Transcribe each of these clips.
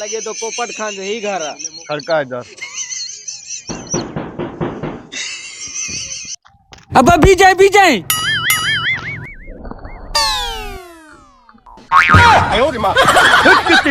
लगे तो पोपट खान जो ही घर खड़का इधर अब बीजाई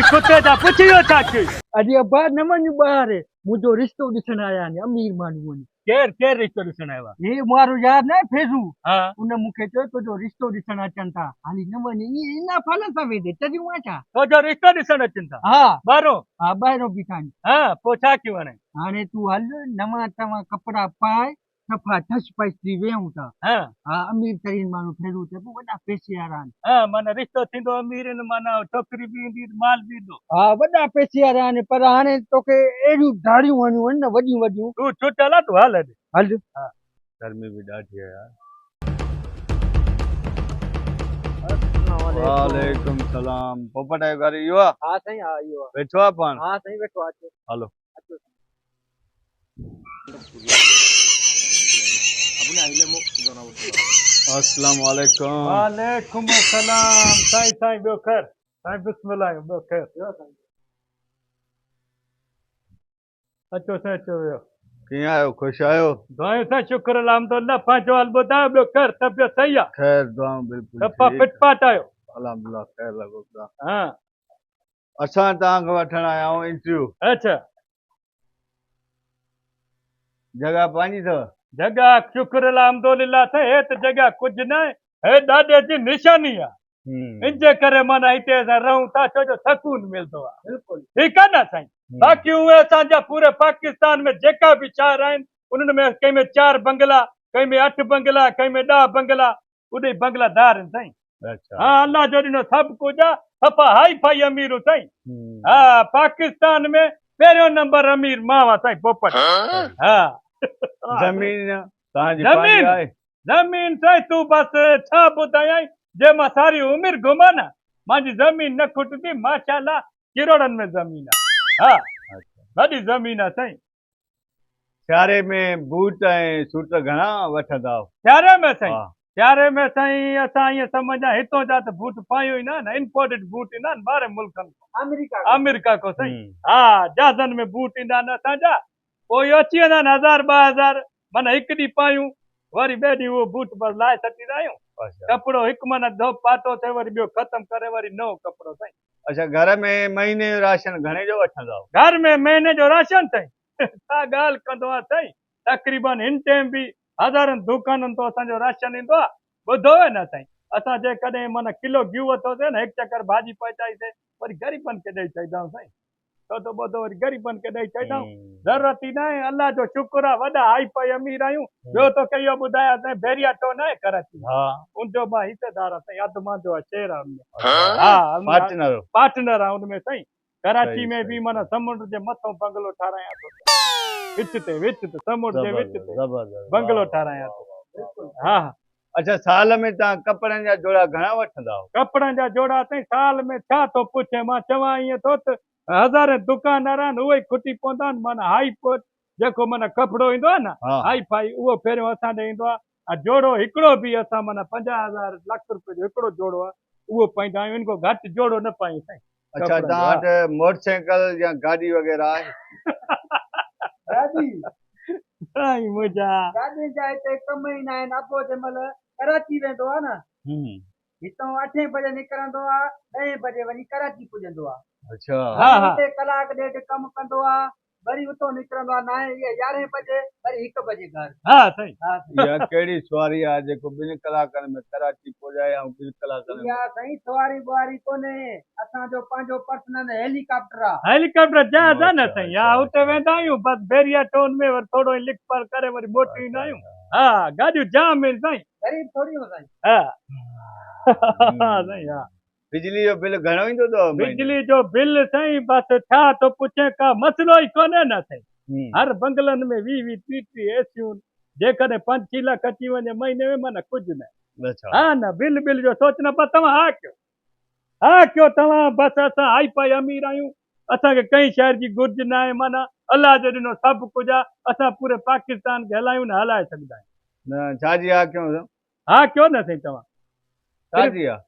कुत्ते जा पुछियो चाची अॼु अब्बा न वञ ॿाहिरि मुंहिंजो रिश्तो ॾिसण आया आहिनि अमीर माण्हू केर रिश्तो ॾिसण आयो आहे? हे मारो यार न फेज़ू हा उन मूंखे चयो तुंहिंजो रिश्तो ॾिसण अचनि था हाली न वञ ईअं इन फल सां वेंदे तॾहिं मां छा तुंहिंजो रिश्तो ॾिसण अचनि था हा ॿाहिरों? हा ॿाहिरों बीठा आहिनि हा पोइ छा कयूं हाणे तूं हल नवां तवां कपिड़ा पाए सफ़ा ठस पस थी वेहूं था हा हा अमीर तरीन माण्हू फेरू थिए पोइ वॾा पैसे वारा आहिनि हा माना रिश्तो थींदो अमीर माना छोकिरी बि ईंदी माल बि ईंदो हा वॾा पैसे वारा आहिनि पर हाणे तोखे अहिड़ियूं दाढ़ियूं हणियूं आहिनि न वॾियूं वॾियूं तूं छुटल आहे तूं हल हल गर्मी भी ॾाढी है यार। अस्सलाम वालेकुम सलाम पोपट आयो घर इहो आहे? हाँ साईं हाँ इहो आहे वेठो आहे पाण? हाँ साईं वेठो आहे अचो हलो अचो अपने अहिले मो जनाब अस्सलाम वालेकुम। वालेकुम सलाम साईं ॿियो ख़ैर साईं बिस्मिल्लाह ॿियो ख़ैर अचो साईं अचो वियो कीअं आयो ख़ुशि आयो? दुआयूं साईं शुक्र अल्हम्दुलिल्लाह पंहिंजो हाल ॿुधायो ॿियो ख़ैर तबियत सही आहे खैर दुआऊं बिल्कुलु सफ़ा ठीकु। फिट फाट आहियो अल्हम्दुलिल्लाह खैर लॻो पिया। हा असां तव्हांखे वठण आया आहियूं इंटरव्यू। अच्छा जॻह पंहिंजी अथव? जॻह शुक्र अल्हम्दुलिल्लाह साईं हे त जॻह कुझु न हे ॾाॾे जी निशानी आहे इनजे करे माना हिते असां रहूं था छो जो सकून मिलंदो आहे बिल्कुलु ठीकु आहे न साईं बाक़ी उहे असांजा पूरे पाकिस्तान में जेका बि शहर आहिनि उन्हनि में कंहिं में 4 बंगला कंहिं में 8 बंगला कंहिं में 10 बंगला उॾे बंगलादार आहिनि साईं अच्छा हाँ अल्लाह जो ॾिनो सभु कुझु आहे सफ़ा हाई फाई अमीर साईं हा पाकिस्तान में पहिरियों नंबर अमीर मां आहे साईं पोपट हा ज़मीन तव्हांजी ज़मीन? पंहिंजी आहे? ज़मीन साईं तूं बसि छा ॿुधायई जे मां सारी उमिरि घुमां न मुंहिंजी ज़मीन न खुटंदी माशाल्लाह किरोड़नि में ज़मीन आहे हा वॾी ज़मीन आहे साईं सियारे में बूट ऐं सूट घणा वठंदा आहियो? सियारे में साईं हा सियारे में साईं असां ईअं सम्झा हितां जा त बूट पायूं ई न इम्पोर्टेड बूट ईंदा आहिनि ॿाहिरि मुल्कनि खां अमेरिका खां साईं हा जहाज़नि में बूट ईंदा आहिनि असांजा पोइ इहो अची वेंदा आहिनि 1000 2000 माना हिकु ॾींहुं पायूं वरी ॿिए ॾींहुं उहो बूट बसि लाहे छॾींदा आहियूं कपिड़ो हिकु माना धो पातो थिए वरी ॿियो ख़तमु करे वरी नओं कपिड़ो साईं अच्छा घर में महीने जो राशन घणे जो वठंदा आहियो? घर में महीने जो राशन साईं छा ॻाल्हि कंदो आहे साईं तक़रीबन हिन टाइम बि हज़ारनि दुकाननि तो असांजो राशन ईंदो आहे ॿुधो आहे न साईं असां जेकॾहिं माना किलो गिहु वरितोसीं न हिकु चकर भाॼी पचाईसीं वरी ग़रीबनि खे ॾेई छॾींदा आहियूं साईं छो त ॿुधो वरी ग़रीबनि खे ॾेई छॾींदा आहियूं ज़रूरत ई न आहे अल्लाह जो शुक्र आहे वॾा हाई फाई अमीर आहियूं ॿियो तो इहो ॿुधायां साईं बैरिया टो न आहे कराची हा उनजो मां हिसेदार आहे साईं अधु मुंहिंजो आहे शेयर आहे उनमें हा पार्टनर पार्टनर आहे उनमें साईं कराची सही, में बि सही, माना समुंड जे मथां बंगलो ठारायां थो विच ते समुंड जे विच ते ज़बरदस्त बंगलो ठारायां थो हा अच्छा साल में तव्हां कपिड़नि जा जोड़ा घणा वठंदा आहियो? कपिड़नि जा जोड़ा साईं साल में छा थो पुछे मां चवां ईअं थो त हज़ार दुकानदार आहिनि उहे ई खुटी पवंदा आहिनि माना हाई पोइ जेको माना कपिड़ो ईंदो आहे न हा हाई फाई उहो पहिरियों असां ॾे ईंदो आहे ऐं जोड़ो हिकिड़ो बि असां माना 50,000 लाख रुपए जो हिकिड़ो जोड़ो आहे उहो पाईंदा आहियूं इनखां घटि जोड़ो न पायूं साईं अच्छा कपिड़नि जो, तव्हां वटि मोटरसाइकिल या गाॾी वग़ैरह आहे? दादी साईं मुंहिंजा गाॾियुनि जा हिते कम ई न आहिनि अबो जंहिं महिल कराची वेंदो आहे न हितां 8 बजे निकिरंदो आहे 10 बजे वञी कराची पुॼंदो आहे अच्छा हा हा हुते कलाक ॾेढ कमु कंदो आहे वरी उतां निकिरंदो आहे 11 बजे वरी 1 बजे घर हा साईं हा इहा कहिड़ी सवारी आहे जेको 2 कलाकनि में कराची पहुचाए ऐं 2 कलाकनि में? इहा साईं सवारी बुआरी कोन्हे असांजो पंहिंजो पर्सनल हेलीकॉप्टर आहे हेलीकॉप्टर जहाज़ आहे न अच्छा, साईं अच्छा, हा उते वेंदा आहियूं बसि बैरिया टोन में वरी थोरो लिक पर करे वरी मोटी ईंदा आहियूं हा गाॾियूं जाम आहिनि साईं गरीब थोरी हो साईं हा हा साईं हा बिजली जो बिल घणो ईंदो अथव महीने? बिजली जो बिल साईं बसि छा थो पुछे का मसइलो ई कोन्हे न साईं हर बंगलनि में 20 30 एसियूं जेकॾहिं 5-6 लाख अची वञे महीने में माना कुझु न अच्छा हा न बिल जो सोच न पर तव्हां हा कयो तव्हां बसि असां हाई फाई अमीर आहियूं असांखे कंहिं शहर जी घुर्ज न आहे माना अलाह जो ॾिनो सभु कुझु आहे असां पूरे पाकिस्तान खे हलायूं न हलाए सघंदा आहियूं न छाजी आहे कयूं हा कयो न साईं तव्हां छाजी आहे?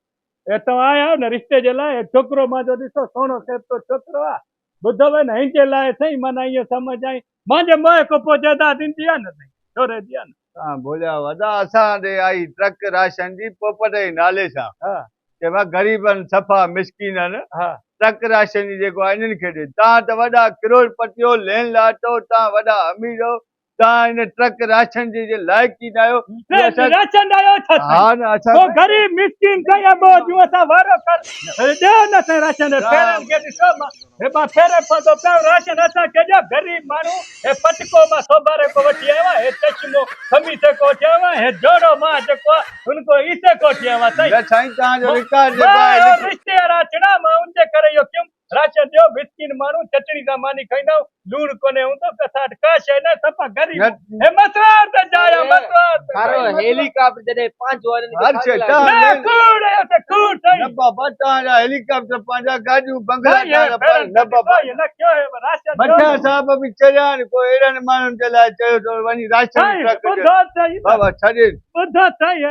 तव्हां आया आहियो न रिश्ते जे लाइ छोकिरो मुंहिंजो ॾिसो सोनो सेब तो छोकिरो आहे ॿुधव न हिन जे लाइ साईं माना इहो सम्झ आई मुंहिंजे मोह को पोइ जाइदाद ईंदी आहे न साईं छोरे दी आहे न तव्हां भोलिया वॾा असां ॾे आई ट्रक राशन जी पोपट जे नाले सां हा चइबो आहे ग़रीबनि सफ़ा मिसकीन आहिनि हा ट्रक राशन जी जेको आहे इन्हनि खे ॾे तव्हां त वॾा करोड़पतियो लेन लाटो तव्हां वॾा अमीर हो तव्हां हिन ट्रक राशन जी जे लाइक़ ई न आहियो न, राशन आयो छा हा साईं? न असां को गरीब मिसकिन साईं अबो जूं असां वारो कर ॾियो न साईं राशन फेरनि खे ॾिसो मां हे मां फेरे पवंदो पियो राशन असांखे ॾियो गरीब माण्हू हे पटको मां सोभारे को वठी आयो आहियां हे चश्मो खमीसे को वठी आयो आहियां हे जोड़ो मां जेको आहे हुनको ईसे को वठी आयो आहियां साईं साईं तव्हांजो रिकॉर्ड जेको आहे मां रिश्तेदार अचणा मां उनजे करे इहो कयुमि राशन ॾियो मिसकिन माण्हू चटणी सां मानी खाईंदा लूण कोन्हे हूंदो असां वटि का शइ न सफ़ा गरीब हे मसवार ते जाया मसवार ते थारो हेलीकॉप्टर जॾहिं पंहिंजो हर शइ न तव्हां कूड़ आयो त कूड़ साईं न बाबा तव्हांजा हेलीकॉप्टर पंहिंजा गाॾियूं बंगला साईं हे तव्हांजा फेरनि न बाबा खे ॾिसो, न कयो हे राशन मठिया साहब बि चरिया आहिनि कोई अहिड़नि माण्हुनि जे लाइ चयो तो वञी राशन साईं ट्रक ॾियो। ॿुधो साईं बाबा छॾे ॿुधो साईं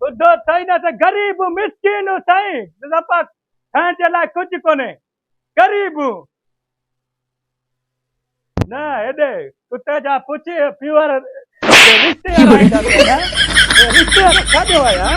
ॿुधो साईं न त गरीब मिसकिन साईं सफ़ा खाइण जे लाइ कुझु कोन्हे गरीब न हेॾे कुते जा पुछ प्योर रिश्तेदार रिश्तेदार काॾो आया